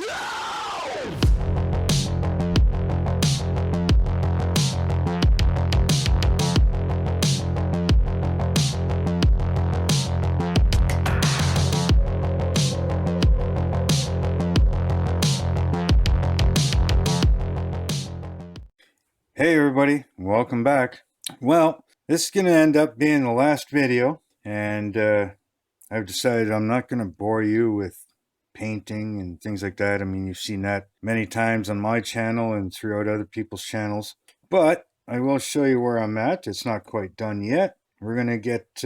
Hey everybody, welcome back. Well, this is going to end up being the last video, and I've decided I'm not going to bore you with painting and things like that. I mean, you've seen that many times on my channel and throughout other people's channels, but I will show you where I'm at. It's not quite done yet. We're going to get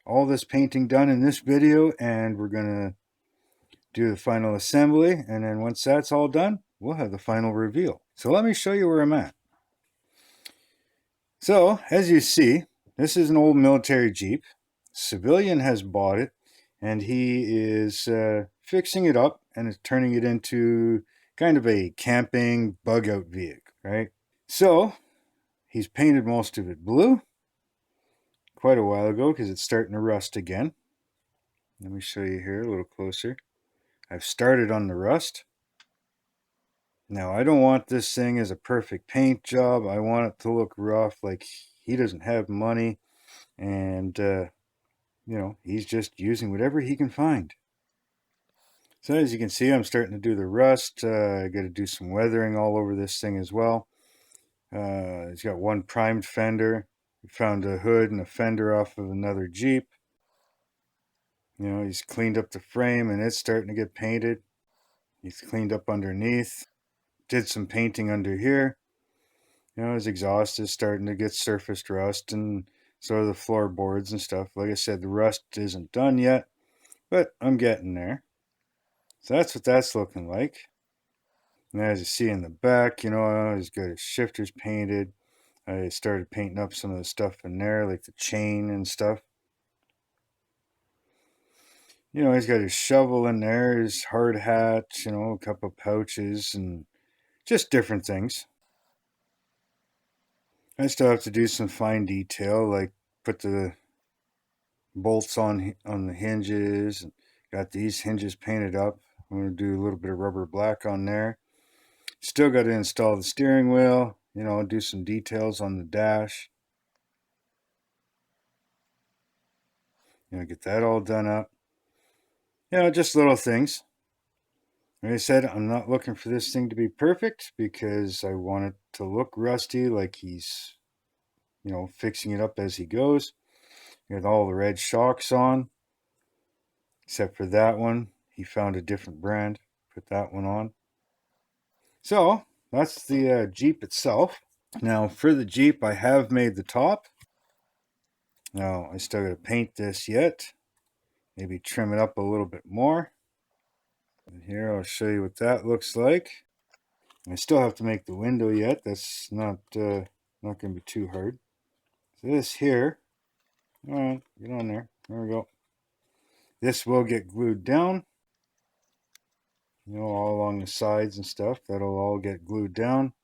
all this painting done in this video, and we're going to do the final assembly, and then once that's all done, we'll have the final reveal. So let me show you where I'm at. So, as you see, this is an old military Jeep. Civilian has bought it, and he is fixing it up and is turning it into kind of a camping bug-out vehicle, right? So, he's painted most of it blue quite a while ago because it's starting to rust again. Let me show you here a little closer. I've started on the rust. Now, I don't want this thing as a perfect paint job. I want it to look rough, like he doesn't have money, and, you know, he's just using whatever he can find. So as you can see, I'm starting to do the rust. I got to do some weathering all over this thing as well. He's got one primed fender. We found a hood and a fender off of another Jeep. You know, he's cleaned up the frame and it's starting to get painted. He's cleaned up underneath. Did some painting under here. You know, his exhaust is starting to get surfaced rust, and so are the floorboards and stuff. Like I said, the rust isn't done yet, but I'm getting there. So that's what that's looking like. And as you see in the back, you know, he's got his shifters painted. I started painting up some of the stuff in there, like the chain and stuff. You know, he's got his shovel in there, his hard hat, you know, a couple of pouches, and just different things. I still have to do some fine detail, like put the bolts on the hinges, and got these hinges painted up. I'm going to do a little bit of rubber black on there. Still got to install the steering wheel, you know, do some details on the dash. You know, get that all done up. You know, just little things. Like I said, I'm not looking for this thing to be perfect because I want it to look rusty, like he's, you know, fixing it up as he goes. Got all the red shocks on, except for that one. He found a different brand, put that one on. So that's the Jeep itself. Now for the Jeep, I have made the top. Now I still got to paint this yet. Maybe trim it up a little bit more. And here I'll show you what that looks like. I still have to make the window yet. That's not going to be too hard. So this here, all right, get on there. There we go. This will get glued down. You know, all along the sides and stuff. That'll all get glued down.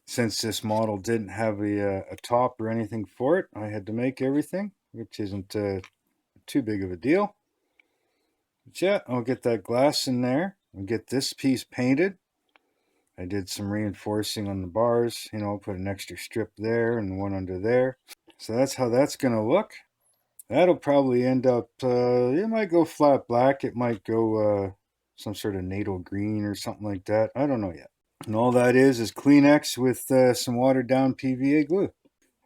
Since this model didn't have a top or anything for it, I had to make everything, which isn't too big of a deal. But yeah, I'll get that glass in there and get this piece painted. I did some reinforcing on the bars, you know, put an extra strip there and one under there. So that's how that's going to look. That'll probably end up, it might go flat black, it might go some sort of NATO green or something like that. I don't know yet. And all that is Kleenex with some watered down PVA glue.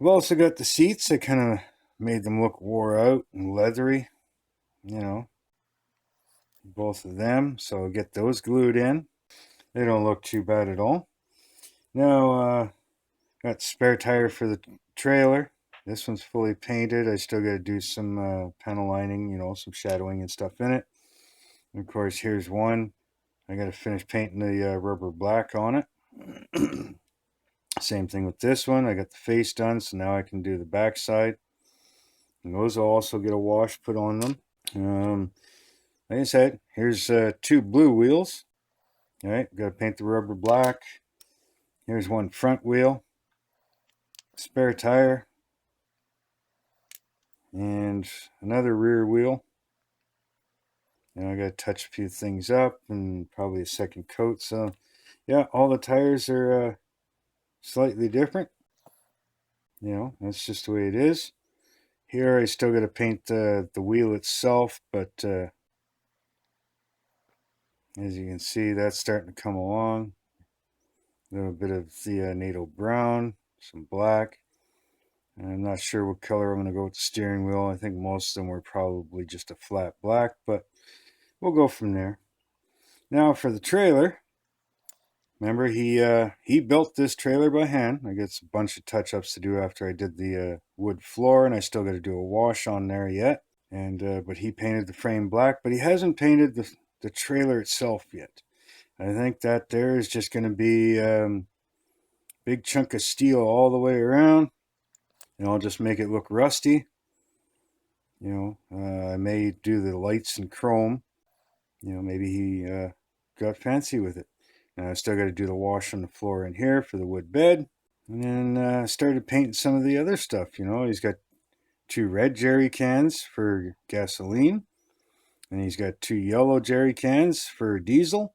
I've also got the seats. I kind of made them look wore out and leathery, you know, both of them. So I'll get those glued in. They don't look too bad at all. Now, got spare tire for the trailer. This one's fully painted. I still got to do some panel lining, you know, some shadowing and stuff in it. And of course, here's one. I got to finish painting the rubber black on it. Same thing with this one. I got the face done, so now I can do the back side. And those will also get a wash put on them. Like I said, here's two blue wheels. All right, got to paint the rubber black. Here's one front wheel, spare tire, and another rear wheel. I got to touch a few things up and probably a second coat. So yeah, all the tires are slightly different. That's just the way it is. Here I still got to paint the wheel itself, but as you can see, that's starting to come along. A little bit of the NATO brown, some black. I'm not sure what color I'm going to go with the steering wheel. I think most of them were probably just a flat black, but we'll go from there. Now for the trailer. Remember, he built this trailer by hand. I got a bunch of touch-ups to do after I did the wood floor, and I still got to do a wash on there yet. And but he painted the frame black, but he hasn't painted the trailer itself yet. I think that there is just going to be big chunk of steel all the way around, and I'll just make it look rusty. I may do the lights in chrome. Maybe he got fancy with it. I still got to do the wash on the floor in here for the wood bed. And then started painting some of the other stuff. He's got 2 red jerry cans for gasoline. And he's got 2 yellow jerry cans for diesel.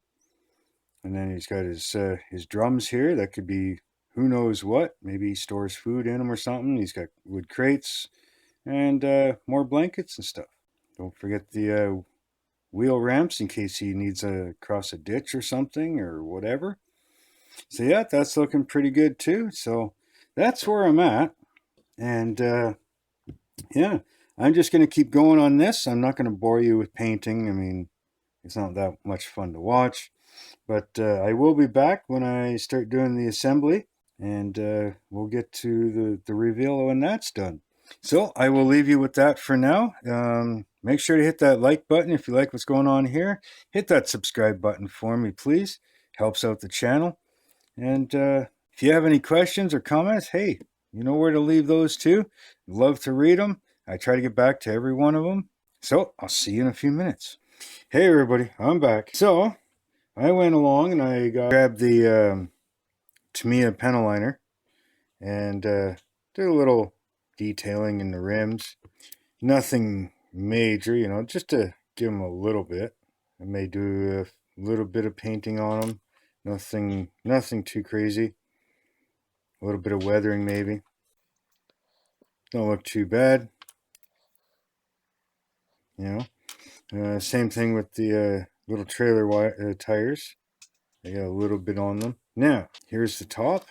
And then he's got his drums here. That could be who knows what. Maybe he stores food in them or something. He's got wood crates and more blankets and stuff. Don't forget the wheel ramps in case he needs to cross a ditch or something or whatever. So yeah, that's looking pretty good too. So that's where I'm at. And yeah, I'm just going to keep going on this. I'm not going to bore you with painting. I mean, it's not that much fun to watch. But I will be back when I start doing the assembly. And we'll get to the reveal when that's done. So I will leave you with that for now. Make sure to hit that like button if you like what's going on here. Hit that subscribe button for me, please. Helps out the channel. And if you have any questions or comments, hey, you know where to leave those too. Love to read them. I try to get back to every one of them. So I'll see you in a few minutes. Hey everybody, I'm back. So I went along and I grabbed the Tamiya pen liner and did a little detailing in the rims. Nothing major, just to give them a little bit. I may do a little bit of painting on them. Nothing too crazy. A little bit of weathering maybe. Don't look too bad. Same thing with the little trailer tires. I got a little bit on them. Now, here's the top.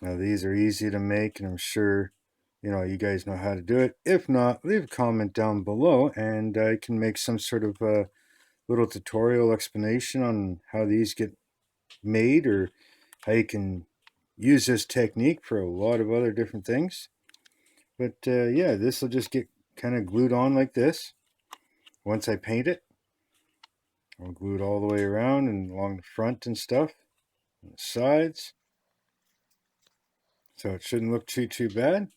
Now, these are easy to make, and I'm sure, you guys know how to do it. If not, leave a comment down below, and I can make some sort of little tutorial explanation on how these get made, or how you can use this technique for a lot of other different things. But yeah, this will just get kind of glued on like this. Once I paint it, I'll glue it all the way around and along the front and stuff, and the sides. So it shouldn't look too bad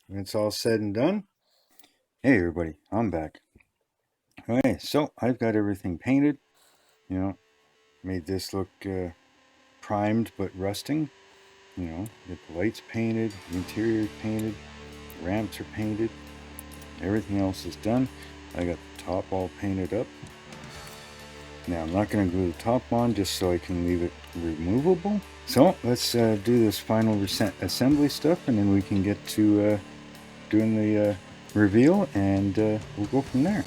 when it's all said and done. Hey everybody, I'm back. Okay, so I've got everything painted. Made this look primed but rusting. Get the lights painted, the interior is painted, the ramps are painted, everything else is done. I got the top all painted up. Now I'm not going to glue the top on just so I can leave it removable. So let's do this final assembly stuff, and then we can get to doing the reveal, and we'll go from there.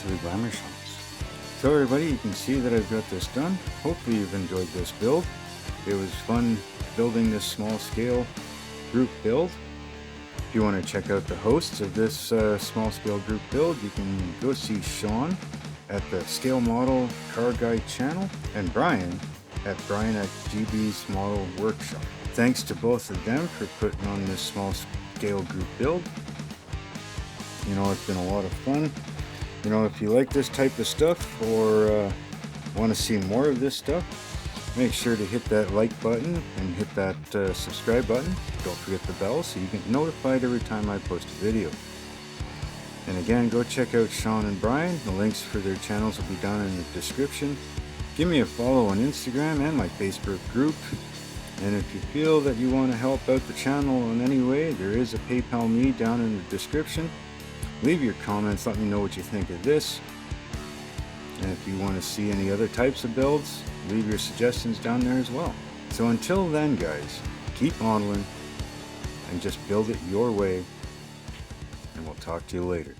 to the glamour shots. So everybody, you can see that I've got this done. Hopefully you've enjoyed this build. It was fun building this small scale group build. If you want to check out the hosts of this small scale group build, you can go see Shawn at the Scale Model Car Guide channel and Bryan at GB's Model Workshop. Thanks to both of them for putting on this small scale group build. You know, it's been a lot of fun. You know, if you like this type of stuff or want to see more of this stuff, make sure to hit that like button and hit that subscribe button. Don't forget the bell so you get notified every time I post a video. And again, go check out Shawn and Brian. The links for their channels will be down in the description. Give me a follow on Instagram and my Facebook group. And if you feel that you want to help out the channel in any way, there is a PayPal me down in the description. Leave your comments, let me know what you think of this. And if you want to see any other types of builds, leave your suggestions down there as well. So until then guys, keep modeling and just build it your way, and we'll talk to you later.